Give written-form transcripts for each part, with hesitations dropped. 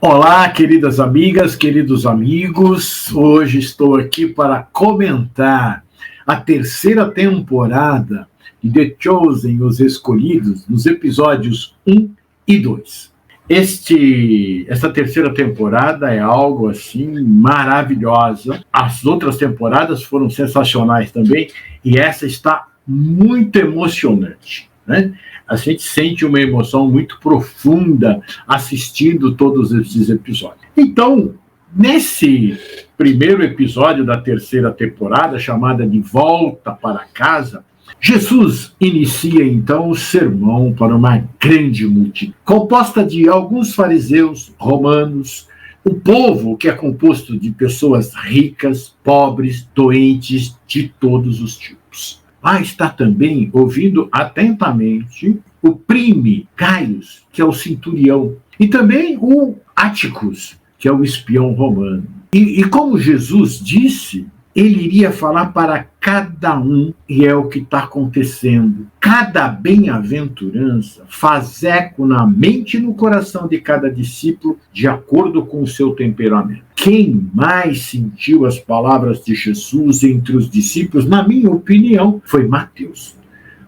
Olá, queridas amigas, queridos amigos. Hoje estou aqui para comentar a terceira temporada de The Chosen, Os Escolhidos, nos episódios 1 e 2. Esta terceira temporada é algo assim maravilhosa. As outras temporadas foram sensacionais também e essa está muito emocionante, né? A gente sente uma emoção muito profunda assistindo todos esses episódios. Então, nesse primeiro episódio da terceira temporada, chamada De Volta para Casa, Jesus inicia então o sermão para uma grande multidão, composta de alguns fariseus, romanos, um povo que é composto de pessoas ricas, pobres, doentes, de todos os tipos. Lá está também ouvindo atentamente o prime Gaius, que é o centurião, e também o Áticos, que é o espião romano. E como Jesus disse, ele iria falar para cada um, e é o que está acontecendo. Cada bem-aventurança faz eco na mente e no coração de cada discípulo, de acordo com o seu temperamento. Quem mais sentiu as palavras de Jesus entre os discípulos, na minha opinião, foi Mateus,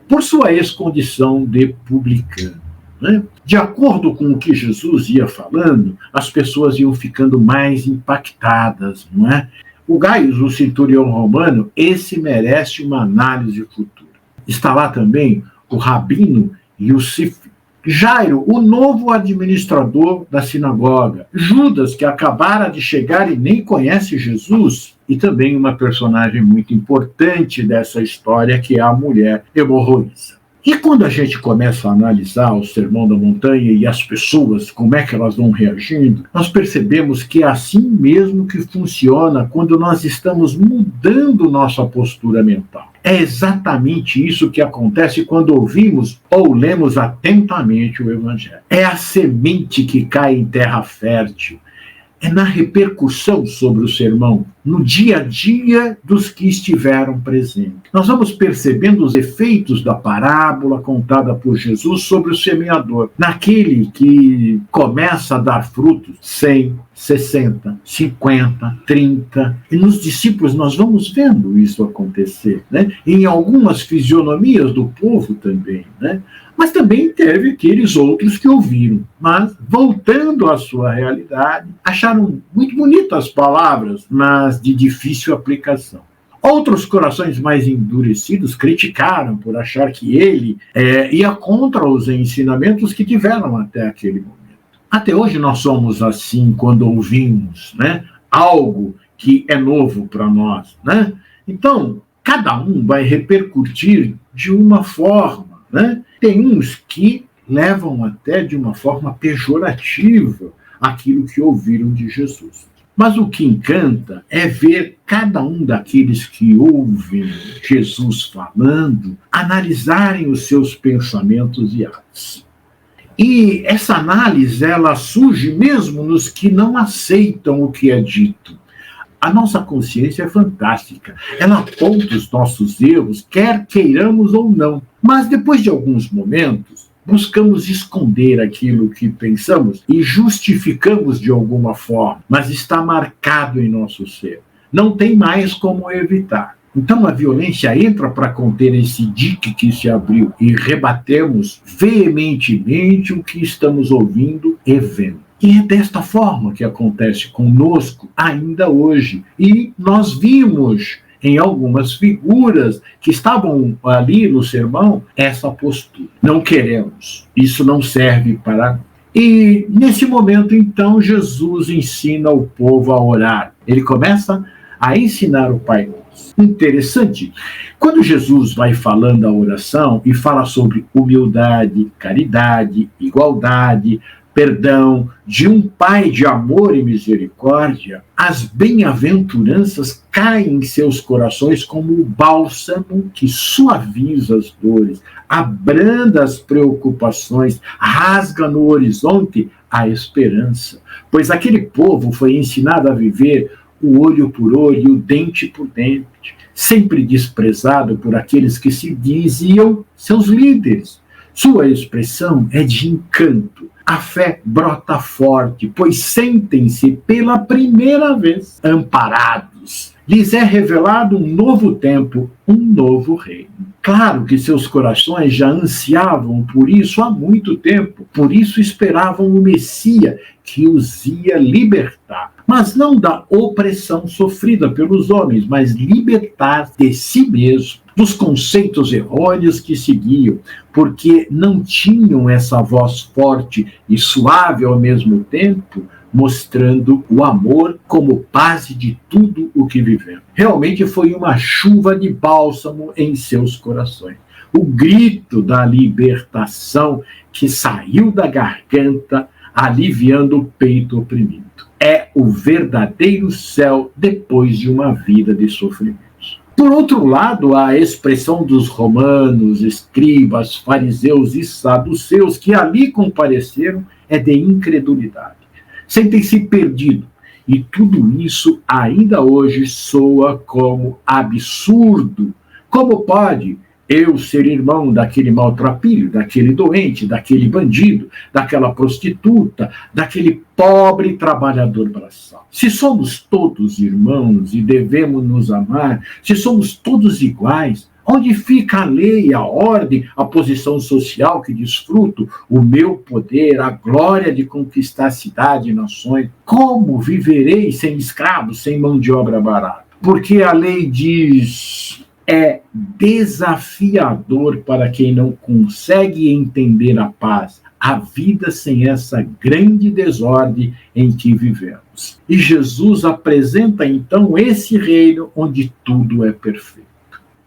por sua ex-condição de publicano. Né? De acordo com o que Jesus ia falando, as pessoas iam ficando mais impactadas, não é? O Gaius, o centurião romano, esse merece uma análise futura. Está lá também o Rabino Yosif, Jairo, o novo administrador da sinagoga, Judas, que acabara de chegar e nem conhece Jesus, e também uma personagem muito importante dessa história, que é a mulher hemorroísa. E quando a gente começa a analisar o Sermão da Montanha e as pessoas, como é que elas vão reagindo, nós percebemos que é assim mesmo que funciona quando nós estamos mudando nossa postura mental. É exatamente isso que acontece quando ouvimos ou lemos atentamente o Evangelho. É a semente que cai em terra fértil. É na repercussão sobre o sermão, no dia a dia dos que estiveram presentes. Nós vamos percebendo os efeitos da parábola contada por Jesus sobre o semeador, naquele que começa a dar frutos 100, 60, 50, 30. E nos discípulos nós vamos vendo isso acontecer, né? Em algumas fisionomias do povo também, né? Mas também teve aqueles outros que ouviram, mas, voltando à sua realidade, acharam muito bonitas as palavras, mas de difícil aplicação. Outros corações mais endurecidos criticaram por achar que ele ia contra os ensinamentos que tiveram até aquele momento. Até hoje nós somos assim quando ouvimos, né, algo que é novo para nós, né? Então, cada um vai repercutir de uma forma, né? Tem uns que levam até de uma forma pejorativa aquilo que ouviram de Jesus. Mas o que encanta é ver cada um daqueles que ouvem Jesus falando analisarem os seus pensamentos e atos. E essa análise, ela surge mesmo nos que não aceitam o que é dito. A nossa consciência é fantástica. Ela aponta os nossos erros, quer queiramos ou não. Mas depois de alguns momentos, buscamos esconder aquilo que pensamos e justificamos de alguma forma, mas está marcado em nosso ser. Não tem mais como evitar. Então a violência entra para conter esse dique que se abriu e rebatemos veementemente o que estamos ouvindo e vendo. E é desta forma que acontece conosco ainda hoje. E nós vimos em algumas figuras que estavam ali no sermão essa postura. Não queremos, isso não serve para nós. E nesse momento, então, Jesus ensina o povo a orar. Ele começa a ensinar o Pai Nosso. Interessante, quando Jesus vai falando a oração e fala sobre humildade, caridade, igualdade, perdão, de um Pai de amor e misericórdia, as bem-aventuranças caem em seus corações como o bálsamo que suaviza as dores, abranda as preocupações, rasga no horizonte a esperança. Pois aquele povo foi ensinado a viver o olho por olho e o dente por dente, sempre desprezado por aqueles que se diziam seus líderes, Sua expressão é de encanto. A fé brota forte, pois sentem-se pela primeira vez amparados. Lhes é revelado um novo tempo, um novo reino. Claro que seus corações já ansiavam por isso há muito tempo, por isso esperavam o Messias que os ia libertar. Mas não da opressão sofrida pelos homens, mas libertar de si mesmo, dos conceitos errôneos que seguiam, porque não tinham essa voz forte e suave ao mesmo tempo, mostrando o amor como base de tudo o que vivemos. Realmente foi uma chuva de bálsamo em seus corações. O grito da libertação que saiu da garganta, aliviando o peito oprimido. É o verdadeiro céu depois de uma vida de sofrimento. Por outro lado, a expressão dos romanos, escribas, fariseus e saduceus que ali compareceram é de incredulidade. Sentem-se perdidos, e tudo isso ainda hoje soa como absurdo. Como pode eu ser irmão daquele maltrapilho, daquele doente, daquele bandido, daquela prostituta, daquele pobre trabalhador braçal? Se somos todos irmãos e devemos nos amar, se somos todos iguais, onde fica a lei, a ordem, a posição social que desfruto, o meu poder, a glória de conquistar cidade e nações? Como viverei sem escravos, sem mão de obra barata? Porque a lei diz: é desafiador para quem não consegue entender a paz, a vida sem essa grande desordem em que vivemos. E Jesus apresenta então esse reino onde tudo é perfeito.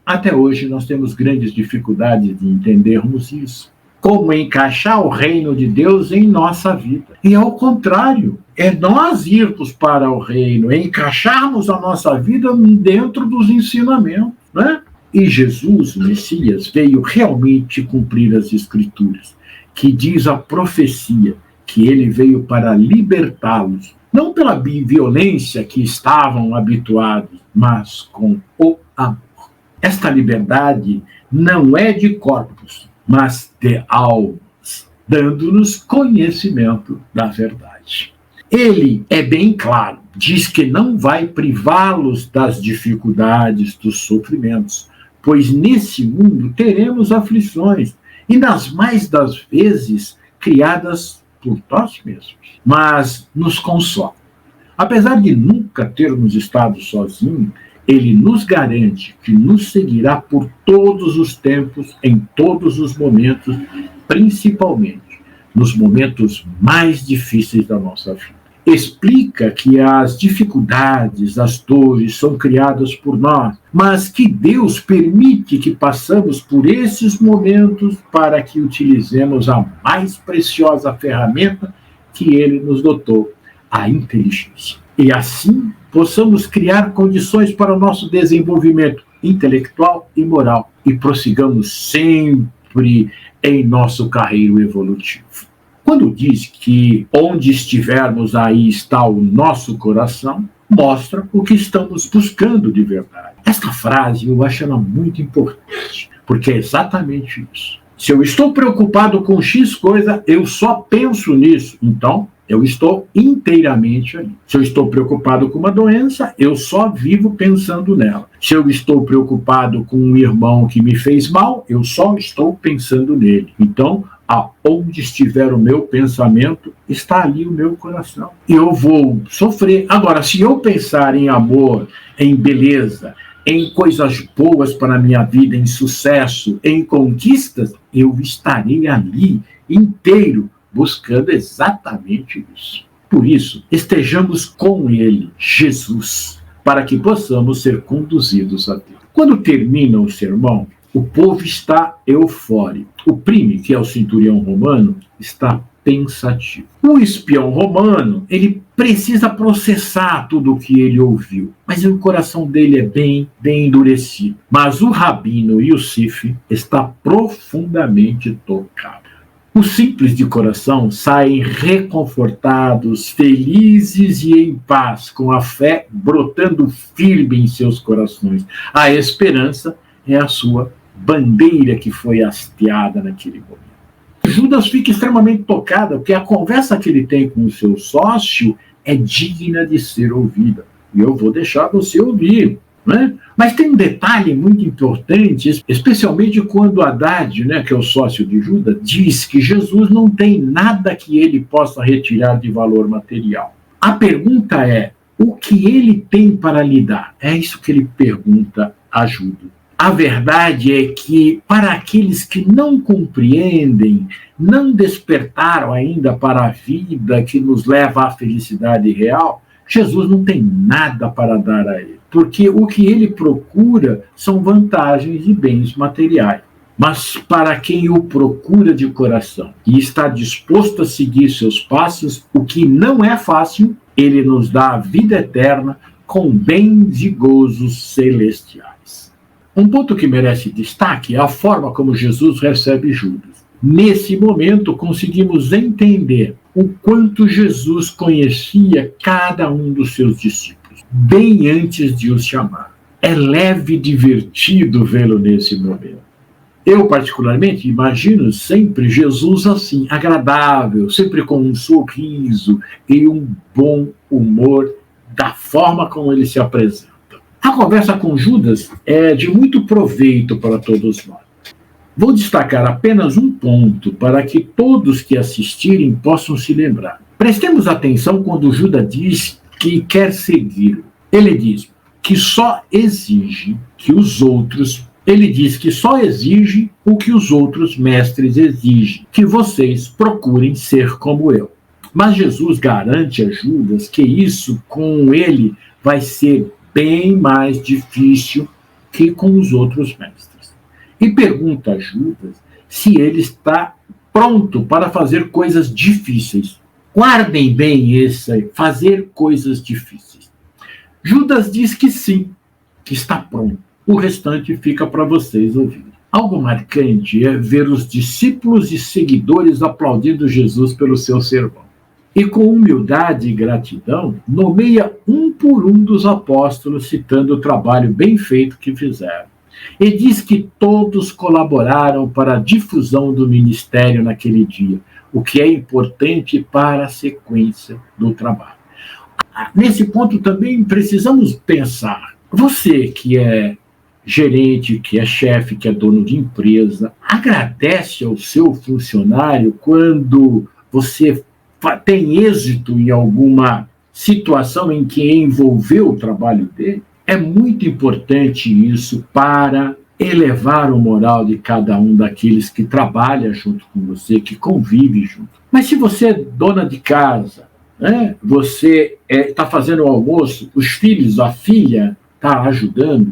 Até hoje nós temos grandes dificuldades de entendermos isso. Como encaixar o reino de Deus em nossa vida. E ao contrário, é nós irmos para o reino, é encaixarmos a nossa vida dentro dos ensinamentos, né? E Jesus, o Messias, veio realmente cumprir as Escrituras, que diz a profecia que ele veio para libertá-los, não pela violência que estavam habituados, mas com o amor. Esta liberdade não é de corpos, mas de almas, dando-nos conhecimento da verdade. Ele é bem claro, diz que não vai privá-los das dificuldades, dos sofrimentos, pois nesse mundo teremos aflições, e nas mais das vezes criadas por nós mesmos, mas nos consola. Apesar de nunca termos estado sozinhos, ele nos garante que nos seguirá por todos os tempos, em todos os momentos, principalmente nos momentos mais difíceis da nossa vida. Explica que as dificuldades, as dores são criadas por nós, mas que Deus permite que passamos por esses momentos para que utilizemos a mais preciosa ferramenta que Ele nos dotou, a inteligência. E assim possamos criar condições para o nosso desenvolvimento intelectual e moral e prossigamos sempre em nosso carreiro evolutivo. Quando diz que onde estivermos aí está o nosso coração, mostra o que estamos buscando de verdade. Esta frase eu acho ela muito importante, porque é exatamente isso. Se eu estou preocupado com X coisa, eu só penso nisso. Então, eu estou inteiramente ali. Se eu estou preocupado com uma doença, eu só vivo pensando nela. Se eu estou preocupado com um irmão que me fez mal, eu só estou pensando nele. Então, aonde estiver o meu pensamento, está ali o meu coração. E eu vou sofrer. Agora, se eu pensar em amor, em beleza, em coisas boas para a minha vida, em sucesso, em conquistas, eu estarei ali inteiro, buscando exatamente isso. Por isso, estejamos com Ele, Jesus, para que possamos ser conduzidos a Deus. Quando termina o sermão, o povo está eufórico. O prime, que é o centurião romano, está pensativo. O espião romano, ele precisa processar tudo o que ele ouviu, mas o coração dele é bem endurecido. Mas o rabino Yosif está profundamente tocado. Os simples de coração saem reconfortados, felizes e em paz, com a fé brotando firme em seus corações. A esperança é a sua bandeira que foi hasteada naquele momento. Judas fica extremamente tocado, porque a conversa que ele tem com o seu sócio é digna de ser ouvida. E eu vou deixar você ouvir. Né? Mas tem um detalhe muito importante, especialmente quando Haddad, né, que é o sócio de Judas, diz que Jesus não tem nada que ele possa retirar de valor material. A pergunta é, o que ele tem para lhe dar? É isso que ele pergunta a Judas. A verdade é que, para aqueles que não compreendem, não despertaram ainda para a vida que nos leva à felicidade real, Jesus não tem nada para dar a ele, porque o que ele procura são vantagens e bens materiais. Mas para quem o procura de coração e está disposto a seguir seus passos, o que não é fácil, ele nos dá a vida eterna com bens e gozos celestiais. Um ponto que merece destaque é a forma como Jesus recebe Judas. Nesse momento, conseguimos entender o quanto Jesus conhecia cada um dos seus discípulos, bem antes de os chamar. É leve e divertido vê-lo nesse momento. Eu, particularmente, imagino sempre Jesus assim, agradável, sempre com um sorriso e um bom humor da forma como ele se apresenta. A conversa com Judas é de muito proveito para todos nós. Vou destacar apenas um ponto para que todos que assistirem possam se lembrar. Prestemos atenção quando Judas diz que quer segui-lo. Ele diz que só exige que os outros... Ele diz que só exige o que os outros mestres exigem, que vocês procurem ser como eu. Mas Jesus garante a Judas que isso com ele vai ser bem mais difícil que com os outros mestres. E pergunta a Judas se ele está pronto para fazer coisas difíceis. Guardem bem esse fazer coisas difíceis. Judas diz que sim, que está pronto. O restante fica para vocês ouvirem. Algo marcante é ver os discípulos e seguidores aplaudindo Jesus pelo seu sermão. E com humildade e gratidão, nomeia um por um dos apóstolos, citando o trabalho bem feito que fizeram. E diz que todos colaboraram para a difusão do ministério naquele dia, o que é importante para a sequência do trabalho. Nesse ponto também precisamos pensar, você que é gerente, que é chefe, que é dono de empresa, agradece ao seu funcionário quando você tem êxito em alguma situação em que envolveu o trabalho dele? É muito importante isso para elevar o moral de cada um daqueles que trabalha junto com você, que convive junto. Mas se você é dona de casa, né, você está fazendo o almoço, os filhos, a filha está ajudando,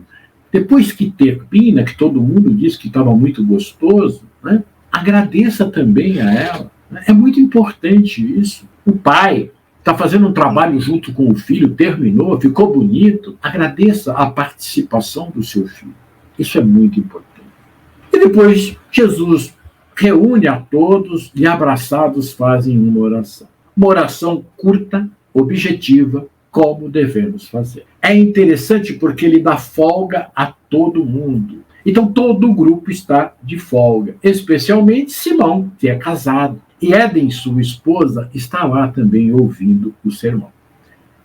depois que termina, que todo mundo diz que estava muito gostoso, né, agradeça também a ela. É muito importante isso. O pai está fazendo um trabalho junto com o filho, terminou, ficou bonito, agradeça a participação do seu filho. Isso é muito importante. E depois Jesus reúne a todos e abraçados fazem uma oração. Uma oração curta, objetiva, como devemos fazer. É interessante porque ele dá folga a todo mundo. Então todo o grupo está de folga, especialmente Simão, que é casado. E Éden, sua esposa, está lá também ouvindo o sermão.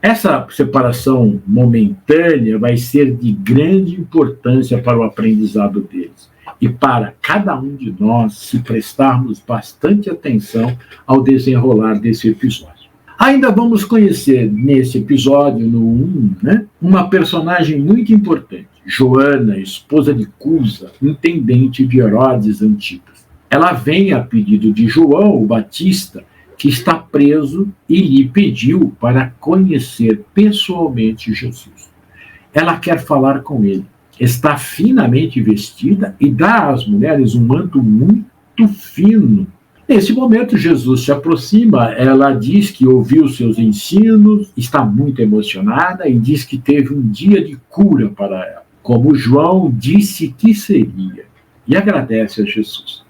Essa separação momentânea vai ser de grande importância para o aprendizado deles e para cada um de nós se prestarmos bastante atenção ao desenrolar desse episódio. Ainda vamos conhecer nesse episódio, no 1, né, uma personagem muito importante, Joana, esposa de Cusa, intendente de Herodes Antipas. Ela vem a pedido de João, o Batista, que está preso e lhe pediu para conhecer pessoalmente Jesus. Ela quer falar com ele. Está finamente vestida e dá às mulheres um manto muito fino. Nesse momento, Jesus se aproxima, ela diz que ouviu seus ensinos, está muito emocionada e diz que teve um dia de cura para ela, como João disse que seria, e agradece a Jesus.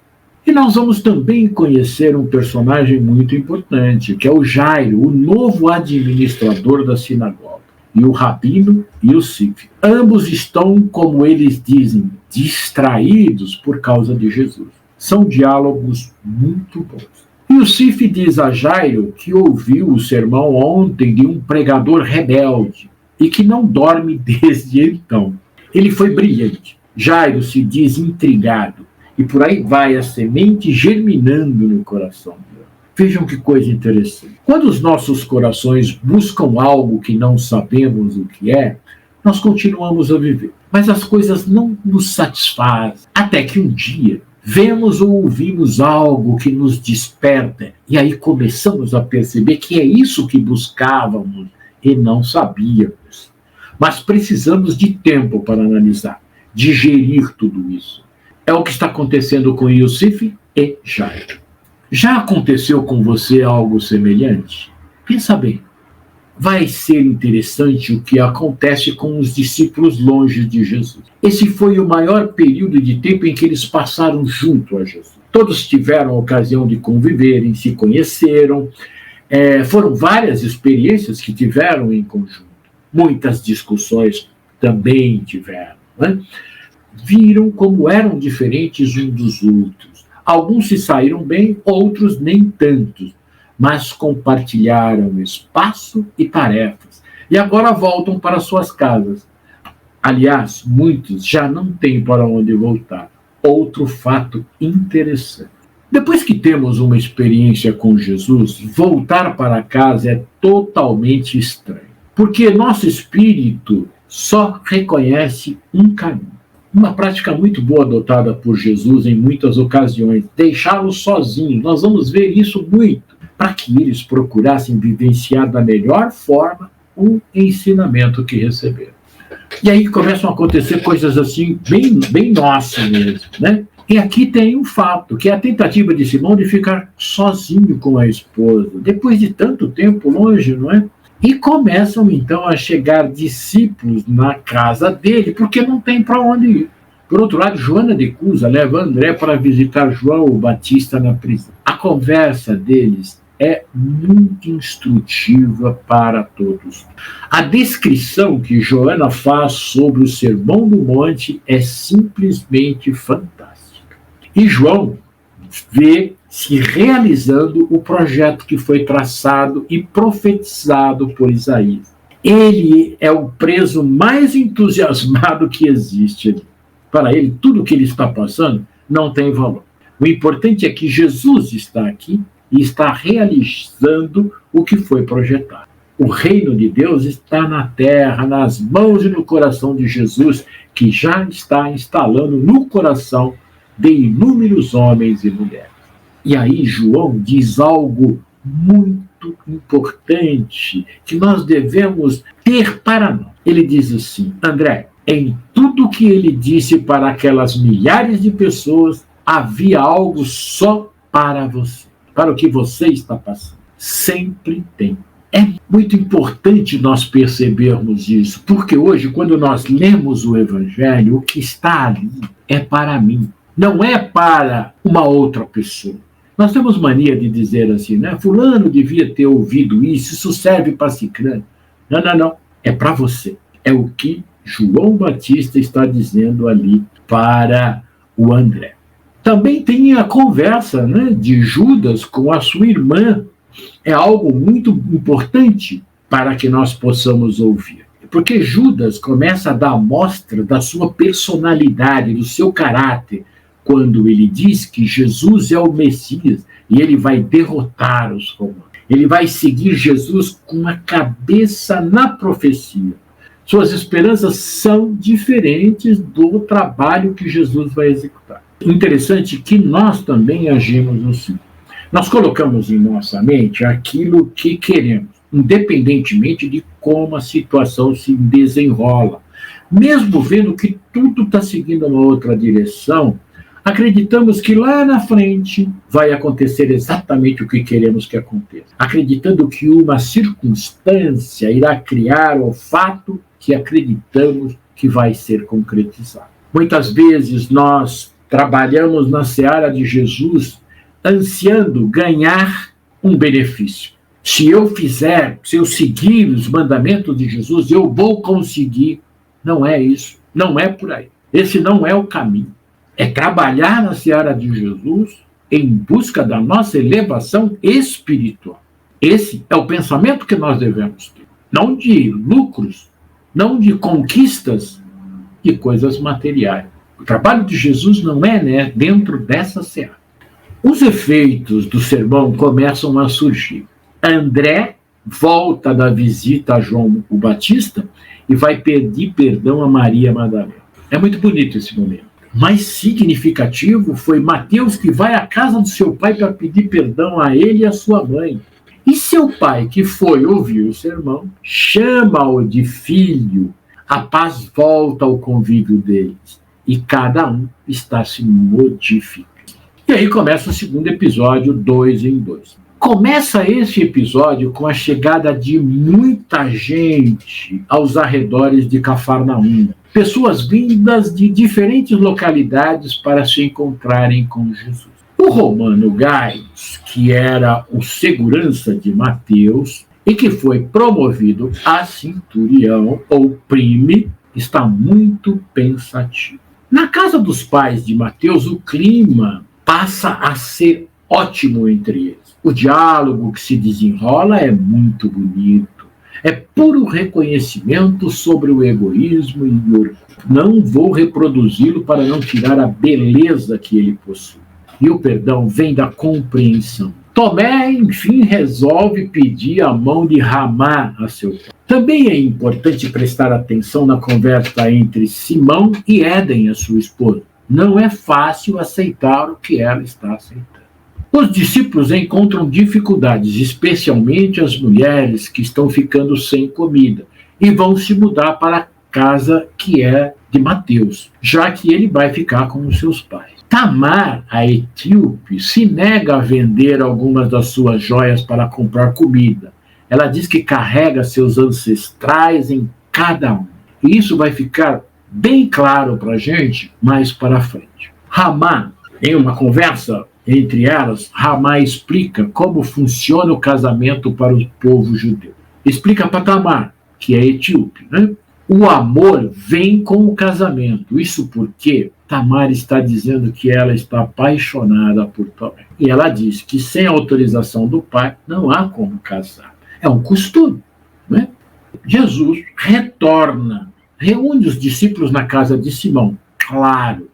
E nós vamos também conhecer um personagem muito importante, que é o Jairo, o novo administrador da sinagoga, e o rabino e o sífio. Ambos estão, como eles dizem, distraídos por causa de Jesus. São diálogos muito bons. Yusuf diz a Jairo que ouviu o sermão ontem de um pregador rebelde e que não dorme desde então. Ele foi brilhante. Jairo se diz intrigado. E por aí vai a semente germinando no coração dele. Vejam que coisa interessante. Quando os nossos corações buscam algo que não sabemos o que é, nós continuamos a viver. Mas as coisas não nos satisfazem. Até que um dia vemos ou ouvimos algo que nos desperta. E aí começamos a perceber que é isso que buscávamos e não sabíamos. Mas precisamos de tempo para analisar, digerir tudo isso. É o que está acontecendo com Yusuf e Jairo. Já aconteceu com você algo semelhante? Pensa bem. Vai ser interessante o que acontece com os discípulos longe de Jesus. Esse foi o maior período de tempo em que eles passaram junto a Jesus. Todos tiveram a ocasião de conviverem, se conheceram. Foram várias experiências que tiveram em conjunto. Muitas discussões também tiveram, né? Viram como eram diferentes uns dos outros. Alguns se saíram bem, outros nem tanto, mas compartilharam espaço e tarefas. E agora voltam para suas casas. Aliás, muitos já não têm para onde voltar. Outro fato interessante. Depois que temos uma experiência com Jesus, voltar para casa é totalmente estranho. Porque nosso espírito só reconhece um caminho. Uma prática muito boa adotada por Jesus em muitas ocasiões, deixá-los sozinhos. Nós vamos ver isso muito, para que eles procurassem vivenciar da melhor forma o ensinamento que receberam. E aí começam a acontecer coisas assim, bem nossas mesmo, né? E aqui tem um fato, que é a tentativa de Simão de ficar sozinho com a esposa, depois de tanto tempo longe, não é? E começam, então, a chegar discípulos na casa dele, porque não tem para onde ir. Por outro lado, Joana de Cusa leva André para visitar João o Batista na prisão. A conversa deles é muito instrutiva para todos. A descrição que Joana faz sobre o Sermão do Monte é simplesmente fantástica. E João vê se realizando o projeto que foi traçado e profetizado por Isaías. Ele é o preso mais entusiasmado que existe ali. Para ele, tudo o que ele está passando não tem valor. O importante é que Jesus está aqui e está realizando o que foi projetado. O reino de Deus está na terra, nas mãos e no coração de Jesus, que já está instalando no coração de inúmeros homens e mulheres. E aí João diz algo muito importante que nós devemos ter para nós. Ele diz assim: André, em tudo que ele disse para aquelas milhares de pessoas, havia algo só para você, para o que você está passando. Sempre tem. É muito importante nós percebermos isso, porque hoje, quando nós lemos o Evangelho, o que está ali é para mim, não é para uma outra pessoa. Nós temos mania de dizer assim, né? Fulano devia ter ouvido isso serve para ciclano. Não. É para você. É o que João Batista está dizendo ali para o André. Também tem a conversa, né, de Judas com a sua irmã. É algo muito importante para que nós possamos ouvir. Porque Judas começa a dar mostra da sua personalidade, do seu caráter, quando ele diz que Jesus é o Messias e ele vai derrotar os romanos. Ele vai seguir Jesus com a cabeça na profecia. Suas esperanças são diferentes do trabalho que Jesus vai executar. Interessante que nós também agimos assim. Nós colocamos em nossa mente aquilo que queremos, independentemente de como a situação se desenrola. Mesmo vendo que tudo está seguindo uma outra direção, acreditamos que lá na frente vai acontecer exatamente o que queremos que aconteça. Acreditando que uma circunstância irá criar o fato que acreditamos que vai ser concretizado. Muitas vezes nós trabalhamos na seara de Jesus ansiando ganhar um benefício. Se eu seguir os mandamentos de Jesus, eu vou conseguir. Não é isso. Não é por aí. Esse não é o caminho. É trabalhar na seara de Jesus em busca da nossa elevação espiritual. Esse é o pensamento que nós devemos ter. Não de lucros, não de conquistas, de coisas materiais. O trabalho de Jesus não é, dentro dessa seara. Os efeitos do sermão começam a surgir. André volta da visita a João o Batista e vai pedir perdão a Maria Madalena. É muito bonito esse momento. Mais significativo foi Mateus, que vai à casa do seu pai para pedir perdão a ele e a sua mãe. E seu pai, que foi ouvir o sermão, chama-o de filho. A paz volta ao convívio deles e cada um está se modificando. E aí começa o segundo episódio, 2 em 2. Começa esse episódio com a chegada de muita gente aos arredores de Cafarnaum. Pessoas vindas de diferentes localidades para se encontrarem com Jesus. O romano Gaius, que era o segurança de Mateus e que foi promovido a centurião ou prime, está muito pensativo. Na casa dos pais de Mateus, o clima passa a ser ótimo entre eles. O diálogo que se desenrola é muito bonito. É puro reconhecimento sobre o egoísmo e o orgulho. Não vou reproduzi-lo para não tirar a beleza que ele possui. E o perdão vem da compreensão. Tomé, enfim, resolve pedir a mão de Ramá a seu pai. Também é importante prestar atenção na conversa entre Simão e Éden, a sua esposa. Não é fácil aceitar o que ela está aceitando. Os discípulos encontram dificuldades, especialmente as mulheres que estão ficando sem comida, e vão se mudar para a casa que é de Mateus, já que ele vai ficar com os seus pais. Tamar, a etíope, se nega a vender algumas das suas joias para comprar comida. Ela diz que carrega seus ancestrais em cada um. E isso vai ficar bem claro para a gente mais para frente. Ramá, em uma conversa entre elas, Ramá explica como funciona o casamento para o povo judeu. Explica para Tamar, que é etíope, O amor vem com o casamento. Isso porque Tamar está dizendo que ela está apaixonada por Tomé. E ela diz que sem autorização do pai não há como casar. É um costume. Jesus retorna, reúne os discípulos na casa de Simão, claro,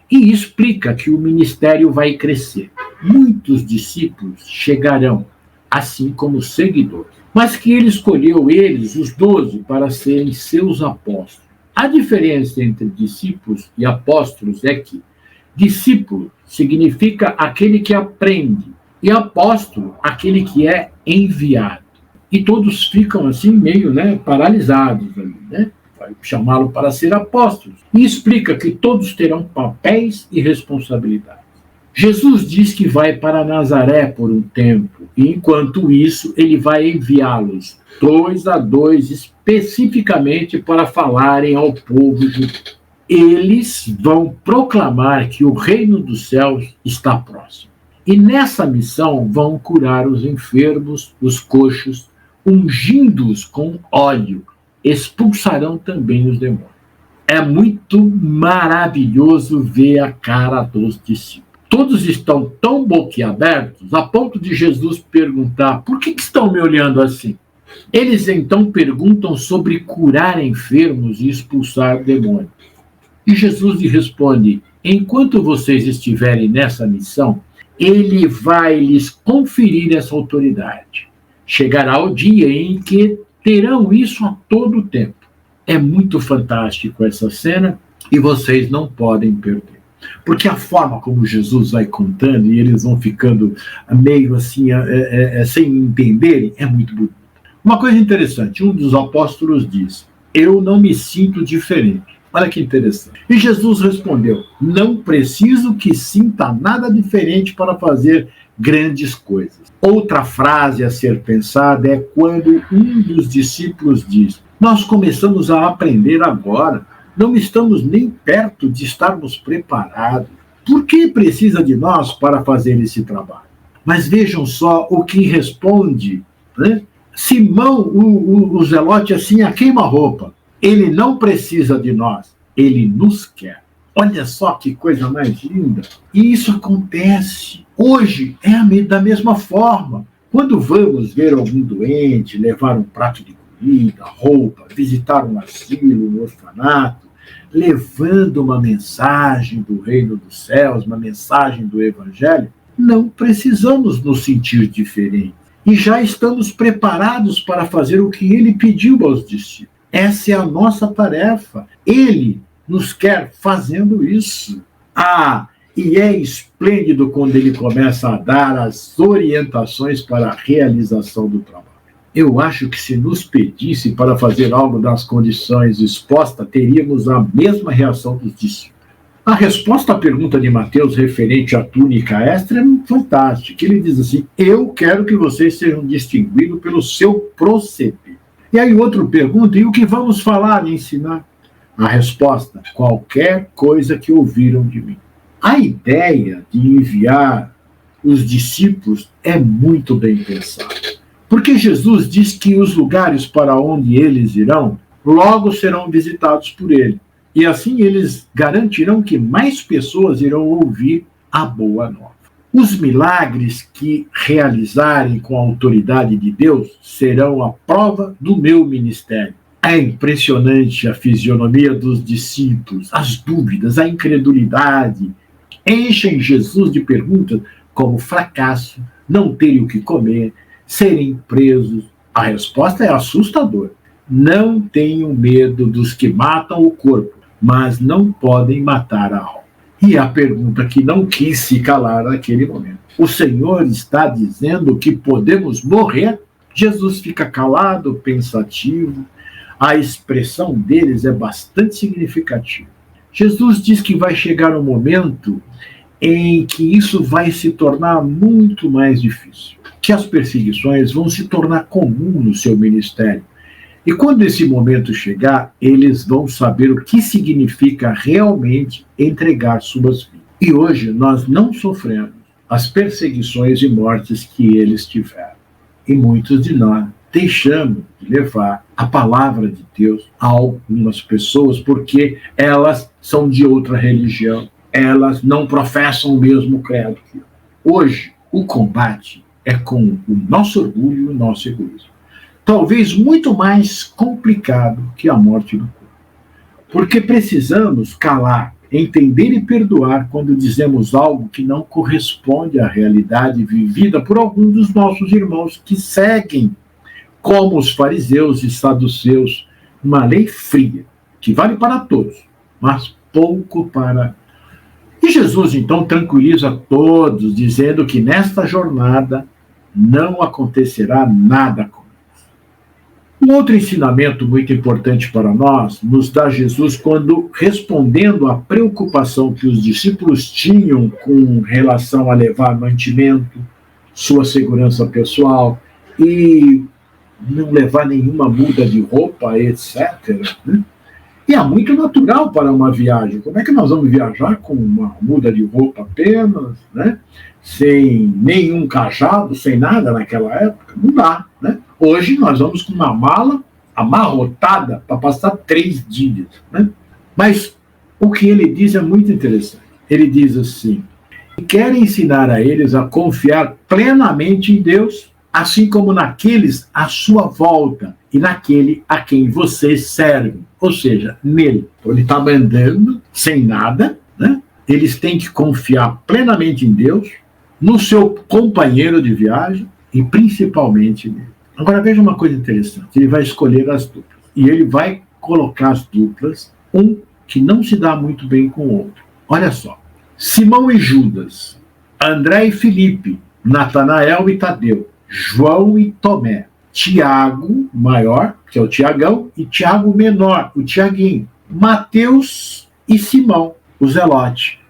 e explica que o ministério vai crescer. Muitos discípulos chegarão, assim como seguidores, mas que ele escolheu eles, os 12, para serem seus apóstolos. A diferença entre discípulos e apóstolos é que discípulo significa aquele que aprende e apóstolo, aquele que é enviado. E todos ficam assim meio paralisados ali, Vai chamá-lo para ser apóstolos. E explica que todos terão papéis e responsabilidades. Jesus diz que vai para Nazaré por um tempo, e enquanto isso, ele vai enviá-los 2 a 2, especificamente para falarem ao povo judeu. Eles vão proclamar que o reino dos céus está próximo. E nessa missão vão curar os enfermos, os coxos, ungindo-os com óleo, expulsarão também os demônios. É muito maravilhoso ver a cara dos discípulos. Todos estão tão boquiabertos a ponto de Jesus perguntar: por que estão me olhando assim? Eles então perguntam sobre curar enfermos e expulsar demônios. E Jesus lhe responde: enquanto vocês estiverem nessa missão, ele vai lhes conferir essa autoridade. Chegará o dia em que terão isso a todo tempo. É muito fantástico essa cena e vocês não podem perder. Porque a forma como Jesus vai contando e eles vão ficando meio assim, sem entenderem, é muito bonito. Uma coisa interessante, um dos apóstolos diz: eu não me sinto diferente. Olha que interessante. E Jesus respondeu: não preciso que sinta nada diferente para fazer grandes coisas. Outra frase a ser pensada é quando um dos discípulos diz: nós começamos a aprender agora, não estamos nem perto de estarmos preparados. Por que precisa de nós para fazer esse trabalho? Mas vejam só o que responde, Simão, o Zelote, assim, a queima-roupa. Ele não precisa de nós, ele nos quer. Olha só que coisa mais linda. E isso acontece hoje, da mesma forma. Quando vamos ver algum doente, levar um prato de comida, roupa, visitar um asilo, um orfanato, levando uma mensagem do reino dos céus, uma mensagem do evangelho, não precisamos nos sentir diferentes. E já estamos preparados para fazer o que ele pediu aos discípulos. Essa é a nossa tarefa. Ele nos quer fazendo isso. E é esplêndido quando ele começa a dar as orientações para a realização do trabalho. Eu acho que se nos pedisse para fazer algo nas condições expostas, teríamos a mesma reação dos discípulos. A resposta à pergunta de Mateus referente à túnica extra é fantástica. Ele diz assim: eu quero que vocês sejam distinguidos pelo seu proceder. E aí outro pergunta: e o que vamos falar e ensinar? A resposta: qualquer coisa que ouviram de mim. A ideia de enviar os discípulos é muito bem pensada. Porque Jesus diz que os lugares para onde eles irão, logo serão visitados por ele. E assim eles garantirão que mais pessoas irão ouvir a boa nova. Os milagres que realizarem com a autoridade de Deus serão a prova do meu ministério. É impressionante a fisionomia dos discípulos, as dúvidas, a incredulidade, enchem Jesus de perguntas como fracasso, não terem o que comer, serem presos. A resposta é assustadora. Não tenham medo dos que matam o corpo, mas não podem matar a alma. E a pergunta que não quis se calar naquele momento: o Senhor está dizendo que podemos morrer? Jesus fica calado, pensativo. A expressão deles é bastante significativa. Jesus diz que vai chegar um momento em que isso vai se tornar muito mais difícil, que as perseguições vão se tornar comum no seu ministério. E quando esse momento chegar, eles vão saber o que significa realmente entregar suas vidas. E hoje nós não sofremos as perseguições e mortes que eles tiveram. E muitos de nós deixamos de levar a palavra de Deus a algumas pessoas porque elas são de outra religião, elas não professam o mesmo credo que eu. Hoje, o combate é com o nosso orgulho e o nosso egoísmo. Talvez muito mais complicado que a morte do corpo. Porque precisamos calar, entender e perdoar quando dizemos algo que não corresponde à realidade vivida por alguns dos nossos irmãos que seguem, como os fariseus e saduceus, uma lei fria, que vale para todos, mas pouco para... E Jesus, então, tranquiliza todos, dizendo que nesta jornada não acontecerá nada com eles. Um outro ensinamento muito importante para nós nos dá Jesus quando, respondendo à preocupação que os discípulos tinham com relação a levar mantimento, sua segurança pessoal e não levar nenhuma muda de roupa, etc., né? E é muito natural para uma viagem. Como é que nós vamos viajar com uma muda de roupa apenas, né? Sem nenhum cajado, sem nada naquela época? Não dá, né? Hoje nós vamos com uma mala amarrotada para passar 3 dias, né? Mas o que ele diz é muito interessante. Ele diz assim: quer ensinar a eles a confiar plenamente em Deus, assim como naqueles à sua volta e naquele a quem vocês servem, ou seja, nele. Então, ele está mandando sem nada, né? Eles têm que confiar plenamente em Deus, no seu companheiro de viagem e principalmente nele. Agora veja uma coisa interessante: ele vai escolher as duplas e ele vai colocar as duplas, um que não se dá muito bem com o outro. Olha só: Simão e Judas, André e Filipe, Natanael e Tadeu, João e Tomé, Tiago maior, que é o Tiagão, e Tiago menor, o Tiaguinho, Mateus e Simão, o Zelote.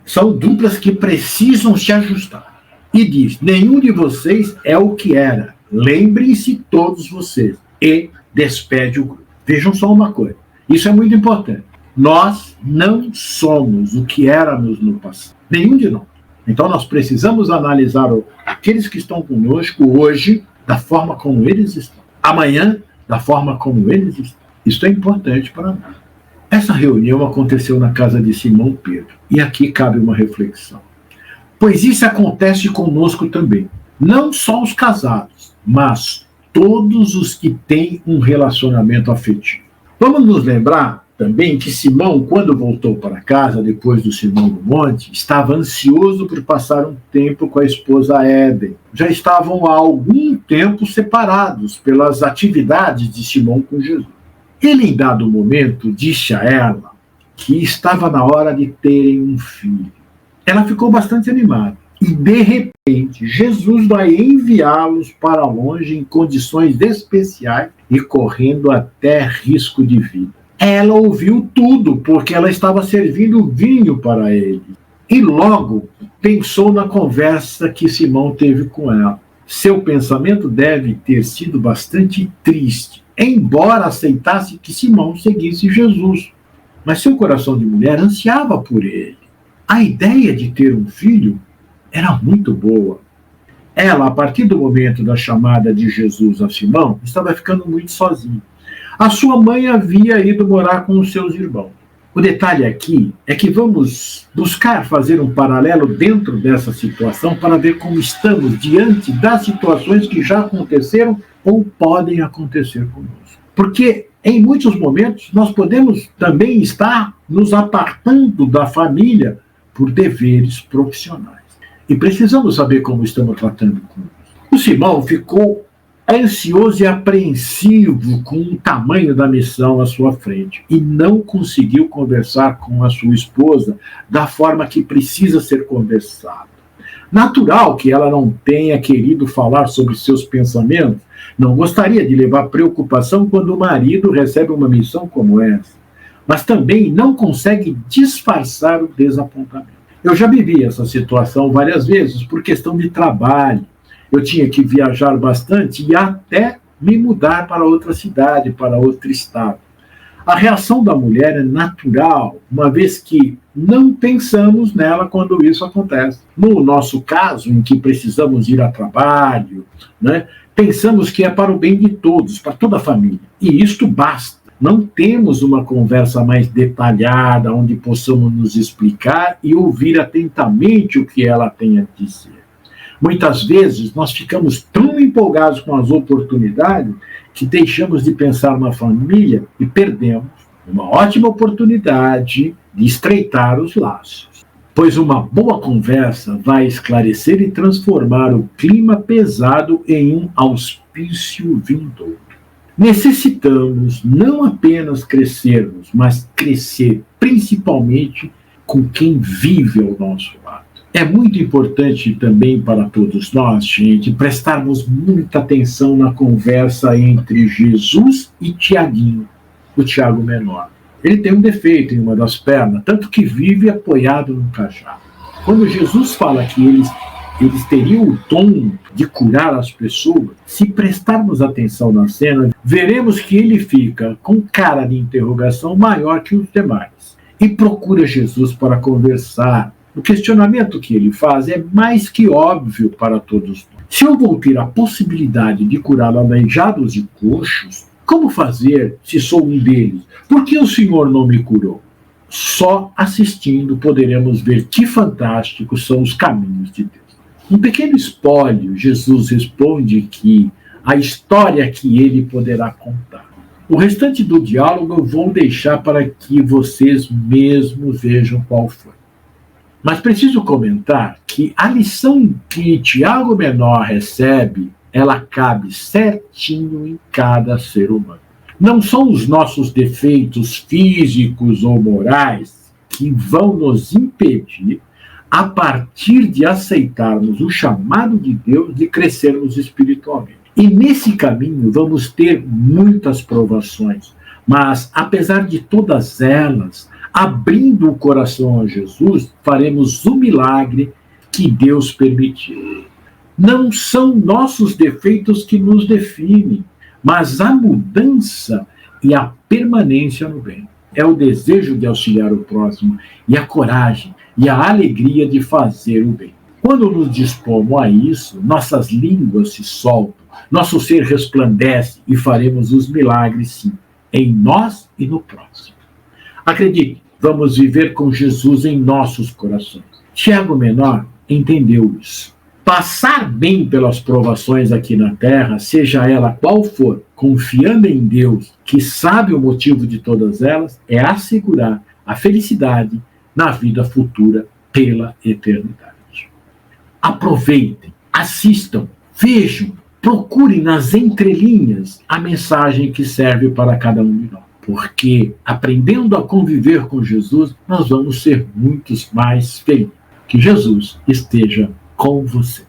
São duplas que precisam se ajustar. E diz: nenhum de vocês é o que era. Lembrem-se todos vocês. E despede o grupo. Vejam só uma coisa. Isso é muito importante. Nós não somos o que éramos no passado. Nenhum de nós. Então nós precisamos analisar aqueles que estão conosco hoje da forma como eles estão. Amanhã, da forma como eles estão. Isso é importante para nós. Essa reunião aconteceu na casa de Simão Pedro. E aqui cabe uma reflexão. Pois isso acontece conosco também. Não só os casados, mas todos os que têm um relacionamento afetivo. Vamos nos lembrar também que Simão, quando voltou para casa, depois do Sermão do Monte, estava ansioso por passar um tempo com a esposa Éden. Já estavam há algum tempo separados pelas atividades de Simão com Jesus. Ele, em dado momento, disse a ela que estava na hora de terem um filho. Ela ficou bastante animada. E, de repente, Jesus vai enviá-los para longe em condições especiais e correndo até risco de vida. Ela ouviu tudo, porque ela estava servindo vinho para ele. E logo pensou na conversa que Simão teve com ela. Seu pensamento deve ter sido bastante triste, embora aceitasse que Simão seguisse Jesus. Mas seu coração de mulher ansiava por ele. A ideia de ter um filho era muito boa. Ela, a partir do momento da chamada de Jesus a Simão, estava ficando muito sozinha. A sua mãe havia ido morar com os seus irmãos. O detalhe aqui é que vamos buscar fazer um paralelo dentro dessa situação para ver como estamos diante das situações que já aconteceram ou podem acontecer conosco. Porque em muitos momentos nós podemos também estar nos apartando da família por deveres profissionais. E precisamos saber como estamos tratando com isso. O Simão ficou ansioso e apreensivo com o tamanho da missão à sua frente e não conseguiu conversar com a sua esposa da forma que precisa ser conversado. Natural que ela não tenha querido falar sobre seus pensamentos, não gostaria de levar preocupação quando o marido recebe uma missão como essa, mas também não consegue disfarçar o desapontamento. Eu já vivi essa situação várias vezes por questão de trabalho. Eu tinha que viajar bastante e até me mudar para outra cidade, para outro estado. A reação da mulher é natural, uma vez que não pensamos nela quando isso acontece. No nosso caso, em que precisamos ir a trabalho, pensamos que é para o bem de todos, para toda a família. E isto basta. Não temos uma conversa mais detalhada, onde possamos nos explicar e ouvir atentamente o que ela tem a dizer. Muitas vezes nós ficamos tão empolgados com as oportunidades que deixamos de pensar na família e perdemos uma ótima oportunidade de estreitar os laços. Pois uma boa conversa vai esclarecer e transformar o clima pesado em um auspício vindouro. Necessitamos não apenas crescermos, mas crescer principalmente com quem vive ao nosso lado. É muito importante também para todos nós, gente, prestarmos muita atenção na conversa entre Jesus e Tiaguinho, o Tiago menor. Ele tem um defeito em uma das pernas, tanto que vive apoiado num cajado. Quando Jesus fala que eles teriam o dom de curar as pessoas, se prestarmos atenção na cena, veremos que ele fica com cara de interrogação maior que os demais e procura Jesus para conversar. O questionamento que ele faz é mais que óbvio para todos nós. Se eu vou ter a possibilidade de curar aleijados e coxos, como fazer se sou um deles? Por que o Senhor não me curou? Só assistindo poderemos ver que fantásticos são os caminhos de Deus. Um pequeno espólio, Jesus responde que a história que ele poderá contar. O restante do diálogo eu vou deixar para que vocês mesmos vejam qual foi. Mas preciso comentar que a lição que Tiago menor recebe, ela cabe certinho em cada ser humano. Não são os nossos defeitos físicos ou morais que vão nos impedir, a partir de aceitarmos o chamado de Deus, de crescermos espiritualmente. E nesse caminho vamos ter muitas provações, mas apesar de todas elas, abrindo o coração a Jesus, faremos o milagre que Deus permitiu. Não são nossos defeitos que nos definem, mas a mudança e a permanência no bem. É o desejo de auxiliar o próximo e a coragem e a alegria de fazer o bem. Quando nos dispomos a isso, nossas línguas se soltam, nosso ser resplandece e faremos os milagres, sim, em nós e no próximo. Acredite, vamos viver com Jesus em nossos corações. Tiago Menor entendeu isso. Passar bem pelas provações aqui na terra, seja ela qual for, confiando em Deus, que sabe o motivo de todas elas, é assegurar a felicidade na vida futura pela eternidade. Aproveitem, assistam, vejam, procurem nas entrelinhas a mensagem que serve para cada um de nós. Porque aprendendo a conviver com Jesus, nós vamos ser muitos mais felizes. Que Jesus esteja com você.